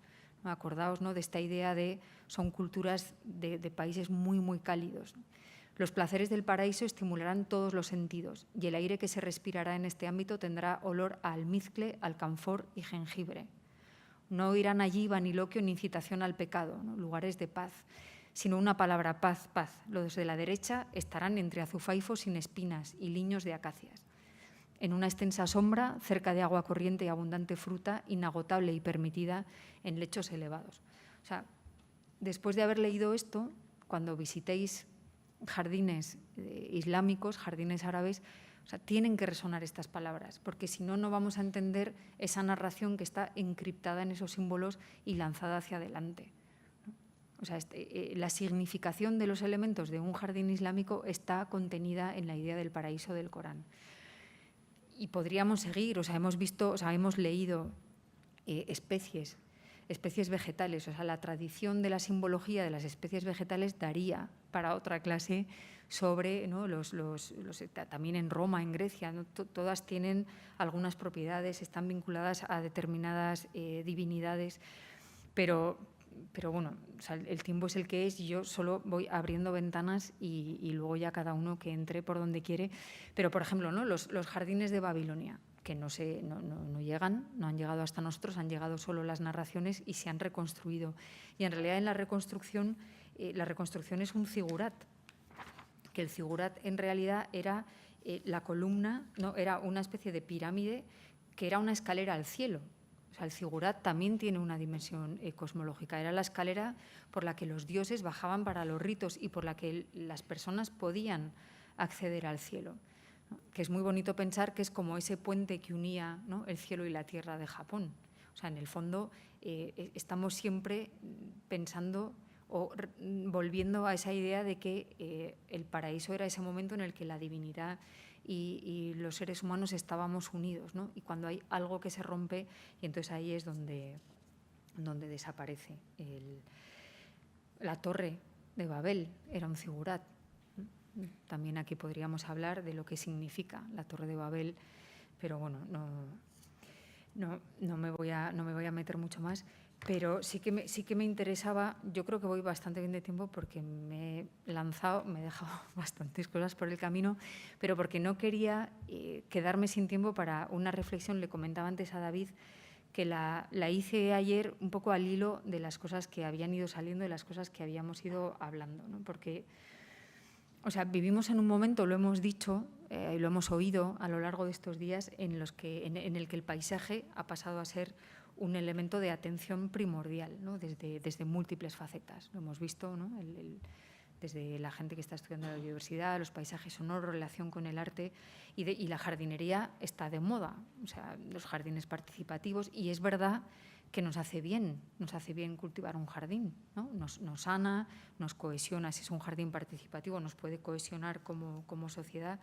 ¿No? Acordaos, ¿no?, de esta idea de son culturas de países muy, muy cálidos. Los placeres del paraíso estimularán todos los sentidos y el aire que se respirará en este ámbito tendrá olor a almizcle, alcanfor y jengibre. No oirán allí vaniloquio ni incitación al pecado, ¿no?, lugares de paz, sino una palabra: paz, paz. Los de la derecha estarán entre azufaifos sin espinas y liños de acacias. En una extensa sombra, cerca de agua corriente y abundante fruta, inagotable y permitida en lechos elevados. O sea, después de haber leído esto, cuando visitéis jardines islámicos, jardines árabes, o sea, tienen que resonar estas palabras, porque si no, no vamos a entender esa narración que está encriptada en esos símbolos y lanzada hacia adelante. O sea, la significación de los elementos de un jardín islámico está contenida en la idea del paraíso del Corán. Y podríamos seguir, o sea, hemos leído especies vegetales, o sea, la tradición de la simbología de las especies vegetales daría para otra clase sobre, ¿no?, también en Roma, en Grecia, ¿no?, todas tienen algunas propiedades, están vinculadas a determinadas divinidades, pero bueno, o sea, el tiempo es el que es y yo solo voy abriendo ventanas y luego ya cada uno que entre por donde quiere. Pero, por ejemplo, ¿no?, los jardines de Babilonia, que no han llegado hasta nosotros, han llegado solo las narraciones y se han reconstruido. Y en realidad en la reconstrucción es un zigurat, que el zigurat en realidad era la columna, ¿no?, era una especie de pirámide que era una escalera al cielo. O sea, el zigurat también tiene una dimensión cosmológica. Era la escalera por la que los dioses bajaban para los ritos y por la que las personas podían acceder al cielo, ¿no?, que es muy bonito pensar que es como ese puente que unía, ¿no?, el cielo y la tierra de Japón. O sea, en el fondo estamos siempre pensando o volviendo a esa idea de que el paraíso era ese momento en el que la divinidad y los seres humanos estábamos unidos, ¿no?, y cuando hay algo que se rompe, y entonces ahí es donde desaparece. La torre de Babel era un zigurat. También aquí podríamos hablar de lo que significa la torre de Babel, pero bueno, no me voy a meter mucho más. Pero sí que me interesaba, yo creo que voy bastante bien de tiempo porque me he lanzado, me he dejado bastantes cosas por el camino, pero porque no quería quedarme sin tiempo para una reflexión. Le comentaba antes a David que la hice ayer un poco al hilo de las cosas que habían ido saliendo, de las cosas que habíamos ido hablando, ¿no? Porque, o sea, vivimos en un momento, lo hemos dicho y lo hemos oído a lo largo de estos días, en el que el paisaje ha pasado a ser un elemento de atención primordial, ¿no? desde múltiples facetas. Lo hemos visto, ¿no? Desde la gente que está estudiando la biodiversidad, los paisajes sonoros, relación con el arte, y la jardinería está de moda, o sea, los jardines participativos, y es verdad que nos hace bien cultivar un jardín, ¿no? Nos sana, nos cohesiona. Si es un jardín participativo, nos puede cohesionar como sociedad.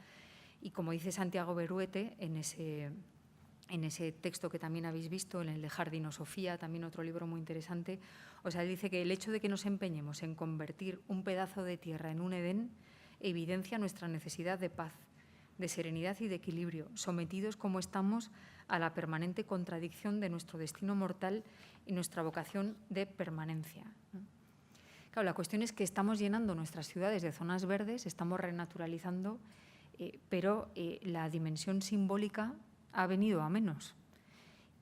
Y como dice Santiago Beruete en ese texto que también habéis visto, en el de Jardinosofía, también otro libro muy interesante, o sea, él dice que el hecho de que nos empeñemos en convertir un pedazo de tierra en un Edén evidencia nuestra necesidad de paz, de serenidad y de equilibrio, sometidos como estamos a la permanente contradicción de nuestro destino mortal y nuestra vocación de permanencia, ¿no? Claro, la cuestión es que estamos llenando nuestras ciudades de zonas verdes, estamos renaturalizando, pero la dimensión simbólica ha venido a menos.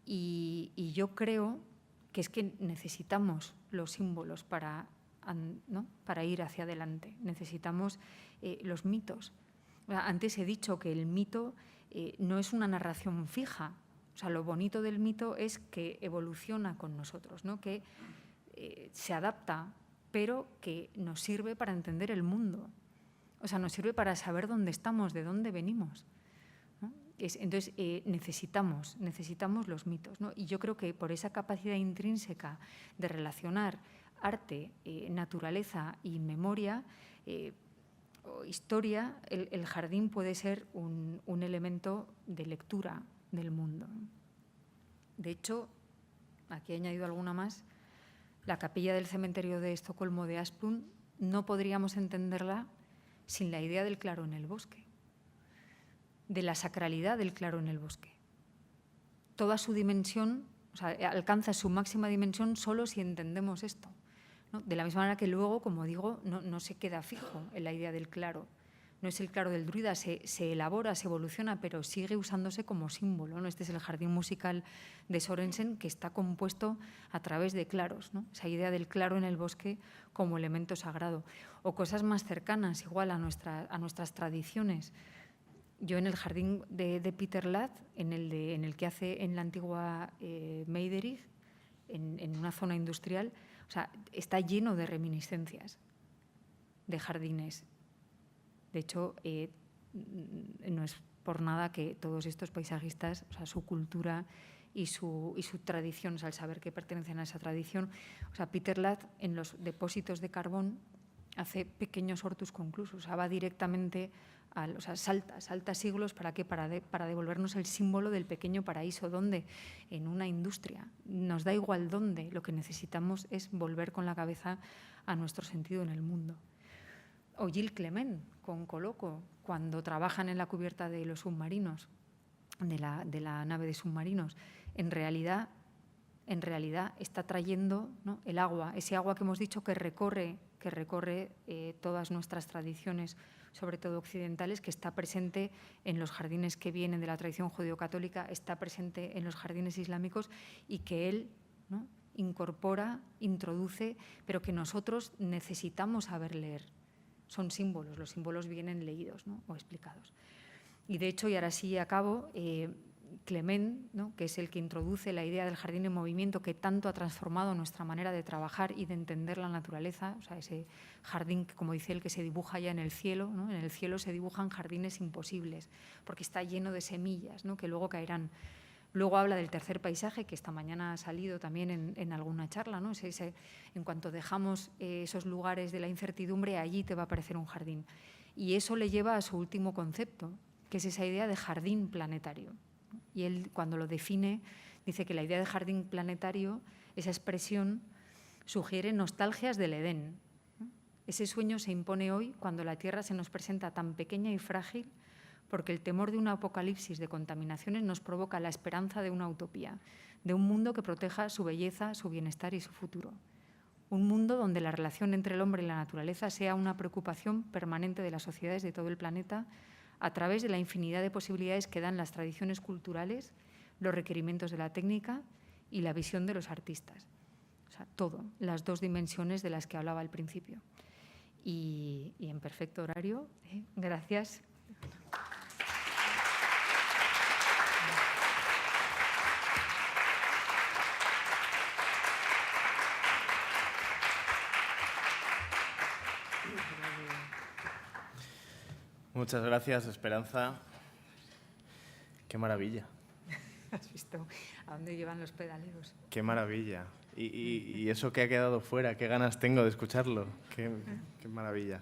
Y yo creo que es que necesitamos los símbolos para ir hacia adelante. Necesitamos los mitos. Antes he dicho que el mito no es una narración fija. O sea, lo bonito del mito es que evoluciona con nosotros, ¿no? Que se adapta, pero que nos sirve para entender el mundo. O sea, nos sirve para saber dónde estamos, de dónde venimos, ¿no? Entonces, necesitamos los mitos, ¿no? Y yo creo que por esa capacidad intrínseca de relacionar arte, naturaleza y memoria o historia, el jardín puede ser un elemento de lectura del mundo. De hecho, aquí he añadido alguna más, la capilla del cementerio de Estocolmo de Asplund no podríamos entenderla sin la idea del claro en el bosque, de la sacralidad del claro en el bosque. Toda su dimensión, o sea, alcanza su máxima dimensión solo si entendemos esto, ¿no? De la misma manera que luego, como digo, no se queda fijo en la idea del claro. No es el claro del druida, se elabora, se evoluciona, pero sigue usándose como símbolo, ¿no? Este es el jardín musical de Sorensen, que está compuesto a través de claros, ¿no? Esa idea del claro en el bosque como elemento sagrado. O cosas más cercanas, igual a nuestras tradiciones. Yo en el jardín de Peter Lath, en el que hace en la antigua Meiderich, en una zona industrial, o sea, está lleno de reminiscencias de jardines. De hecho, no es por nada que todos estos paisajistas, o sea, su cultura y su tradición, o sea, el saber que pertenecen a esa tradición. O sea, Peter Lath en los depósitos de carbón hace pequeños hortus conclusus, o sea, va directamente o sea, salta siglos. ¿Para qué? Para devolvernos el símbolo del pequeño paraíso. ¿Dónde? En una industria. Nos da igual dónde, lo que necesitamos es volver con la cabeza a nuestro sentido en el mundo. O Gilles Clement con Coloco, cuando trabajan en la cubierta de los submarinos, de la nave de submarinos, en realidad está trayendo, ¿no?, el agua, ese agua que hemos dicho que recorre todas nuestras tradiciones, sobre todo occidentales, que está presente en los jardines que vienen de la tradición judeocatólica, está presente en los jardines islámicos, y que él, ¿no?, incorpora, introduce, pero que nosotros necesitamos saber leer. Son símbolos, los símbolos vienen leídos, ¿no?, o explicados. Y de hecho, y ahora sí acabo, Clement, ¿no?, que es el que introduce la idea del jardín en movimiento, que tanto ha transformado nuestra manera de trabajar y de entender la naturaleza, o sea, ese jardín que, como dice él, que se dibuja ya en el cielo, ¿no? En el cielo se dibujan jardines imposibles, porque está lleno de semillas, ¿no?, que luego caerán. Luego habla del tercer paisaje, que esta mañana ha salido también en alguna charla, ¿no? En cuanto dejamos esos lugares de la incertidumbre, allí te va a aparecer un jardín. Y eso le lleva a su último concepto, que es esa idea de jardín planetario. Y él, cuando lo define, dice que la idea de jardín planetario, esa expresión, sugiere nostalgias del Edén. Ese sueño se impone hoy cuando la Tierra se nos presenta tan pequeña y frágil, porque el temor de un apocalipsis de contaminaciones nos provoca la esperanza de una utopía, de un mundo que proteja su belleza, su bienestar y su futuro. Un mundo donde la relación entre el hombre y la naturaleza sea una preocupación permanente de las sociedades de todo el planeta a través de la infinidad de posibilidades que dan las tradiciones culturales, los requerimientos de la técnica y la visión de los artistas. O sea, todo, las dos dimensiones de las que hablaba al principio. Y en perfecto horario, gracias. Muchas gracias, Esperanza. Qué maravilla. ¿Has visto a dónde llevan los pedaleros? Qué maravilla. Y eso que ha quedado fuera, qué ganas tengo de escucharlo. Qué maravilla.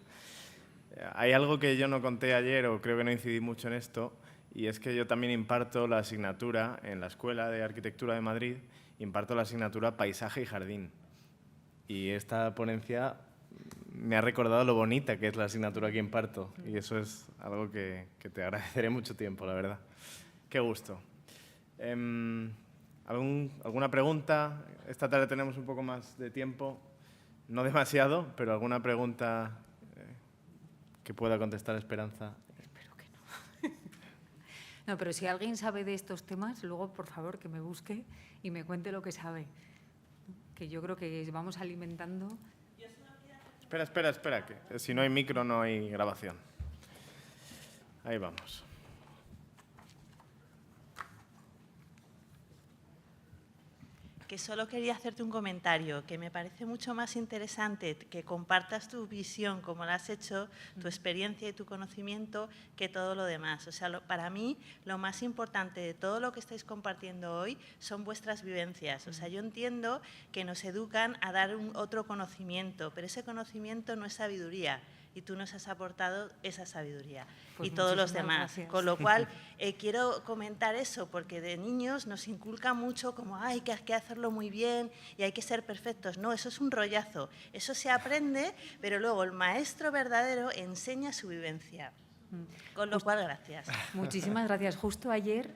Hay algo que yo no conté ayer, o creo que no incidí mucho en esto, y es que yo también imparto la asignatura en la Escuela de Arquitectura de Madrid, imparto la asignatura Paisaje y Jardín. Y esta ponencia me ha recordado lo bonita que es la asignatura que imparto, y eso es algo que te agradeceré mucho tiempo, la verdad. Qué gusto. ¿Alguna pregunta? Esta tarde tenemos un poco más de tiempo, no demasiado, pero alguna pregunta que pueda contestar Esperanza. Espero que no. No, pero si alguien sabe de estos temas, luego, por favor, que me busque y me cuente lo que sabe. Que yo creo que vamos alimentando. Espera, que si no hay micro no hay grabación. Ahí vamos. Que solo quería hacerte un comentario, que me parece mucho más interesante que compartas tu visión, como lo has hecho, tu experiencia y tu conocimiento, que todo lo demás. O sea, para mí, lo más importante de todo lo que estáis compartiendo hoy son vuestras vivencias. O sea, yo entiendo que nos educan a dar otro conocimiento, pero ese conocimiento no es sabiduría. Y tú nos has aportado esa sabiduría, pues, y todos los demás. Gracias. Con lo cual, quiero comentar eso, porque de niños nos inculca mucho como hay que hacerlo muy bien y hay que ser perfectos. No, eso es un rollazo. Eso se aprende, pero luego el maestro verdadero enseña su vivencia. Con lo cual, gracias. Muchísimas gracias. Justo ayer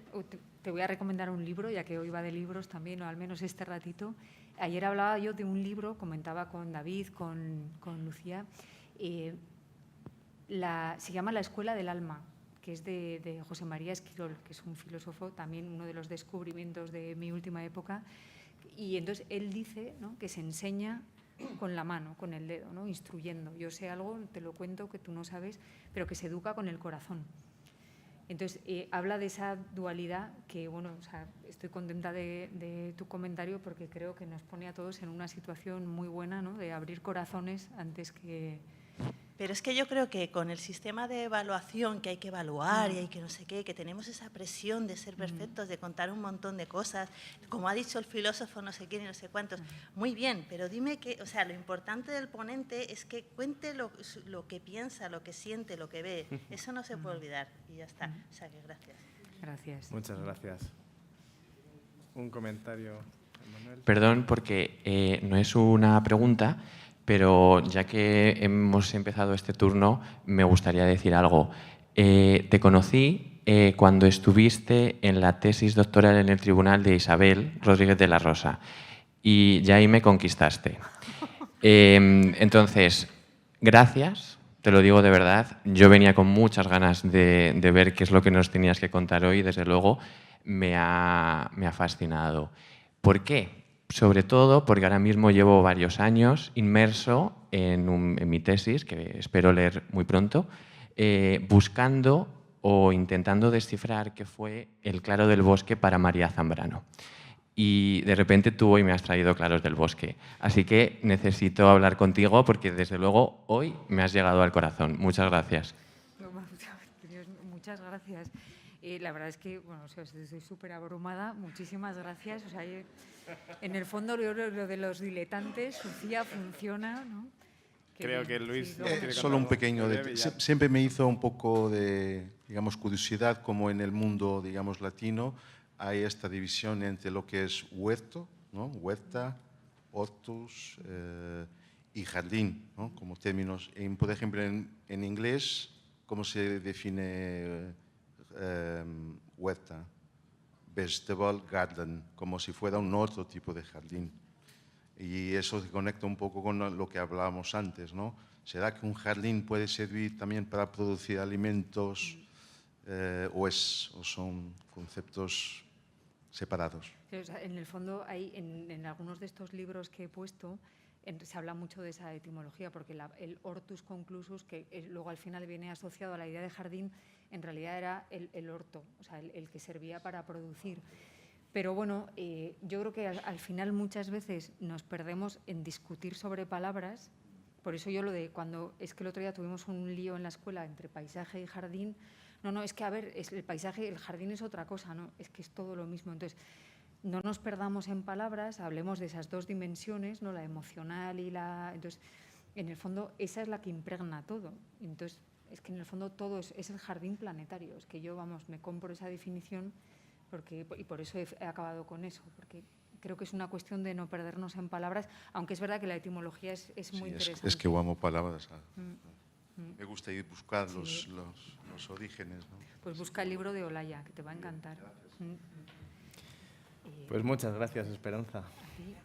te voy a recomendar un libro, ya que hoy va de libros también, o al menos este ratito. Ayer hablaba yo de un libro, comentaba con David, con Lucía. Se llama La Escuela del Alma, que es de José María Esquirol, que es un filósofo, también uno de los descubrimientos de mi última época. Y entonces él dice, ¿no?, que se enseña con la mano, con el dedo, ¿no?, instruyendo. Yo sé algo, te lo cuento, que tú no sabes, pero que se educa con el corazón. Entonces, habla de esa dualidad que, bueno, o sea, estoy contenta de tu comentario porque creo que nos pone a todos en una situación muy buena, ¿no?, de abrir corazones antes que... Pero es que yo creo que con el sistema de evaluación, que hay que evaluar y hay que no sé qué, que tenemos esa presión de ser perfectos, de contar un montón de cosas, como ha dicho el filósofo no sé quién y no sé cuántos, muy bien, pero dime que, o sea, lo importante del ponente es que cuente lo que piensa, lo que siente, lo que ve, eso no se puede olvidar y ya está, o sea que gracias. Gracias. Muchas gracias. Un comentario, Manuel. Perdón, porque no es una pregunta, pero ya que hemos empezado este turno, me gustaría decir algo. Te conocí cuando estuviste en la tesis doctoral en el Tribunal de Isabel Rodríguez de la Rosa y ya ahí me conquistaste. Entonces, gracias, te lo digo de verdad. Yo venía con muchas ganas de ver qué es lo que nos tenías que contar hoy y desde luego me ha fascinado. ¿Por qué? Sobre todo porque ahora mismo llevo varios años inmerso en mi tesis, que espero leer muy pronto, buscando o intentando descifrar qué fue el claro del bosque para María Zambrano. Y de repente tú hoy me has traído claros del bosque. Así que necesito hablar contigo porque desde luego hoy me has llegado al corazón. Muchas gracias. Muchas gracias. La verdad es que, bueno, o sea, estoy súper abrumada. Muchísimas gracias. O sea, en el fondo lo de los diletantes, Sofía, funciona, ¿no? Creo que Luis... Sí, solo un pequeño... Siempre me hizo un poco de, digamos, curiosidad como en el mundo, digamos, latino hay esta división entre lo que es huerto, ¿no?, huerta, hortus y jardín, ¿no?, como términos. Por ejemplo, en inglés, ¿cómo se define huerta? vegetable garden, como si fuera un otro tipo de jardín. Y eso se conecta un poco con lo que hablábamos antes, ¿no? ¿Será que un jardín puede servir también para producir alimentos o son conceptos separados? Sí, o sea, en el fondo, en algunos de estos libros que he puesto, se habla mucho de esa etimología, porque el hortus conclusus, que luego al final viene asociado a la idea de jardín, en realidad era el orto, o sea, el que servía para producir. Pero bueno, yo creo que al final muchas veces nos perdemos en discutir sobre palabras. Por eso yo es que el otro día tuvimos un lío en la escuela entre paisaje y jardín. No, es que a ver, el paisaje, el jardín es otra cosa, ¿no? Es que es todo lo mismo. Entonces, no nos perdamos en palabras, hablemos de esas dos dimensiones, ¿no? La emocional y la... Entonces, en el fondo, esa es la que impregna todo. Entonces, es que en el fondo todo es el jardín planetario. Es que yo, me compro esa definición y por eso he acabado con eso, porque creo que es una cuestión de no perdernos en palabras, aunque es verdad que la etimología es muy interesante. Es que yo amo palabras. Me gusta ir a buscar los orígenes, ¿no? Pues busca el libro de Olaya, que te va a encantar. Pues muchas gracias, Esperanza. A ti.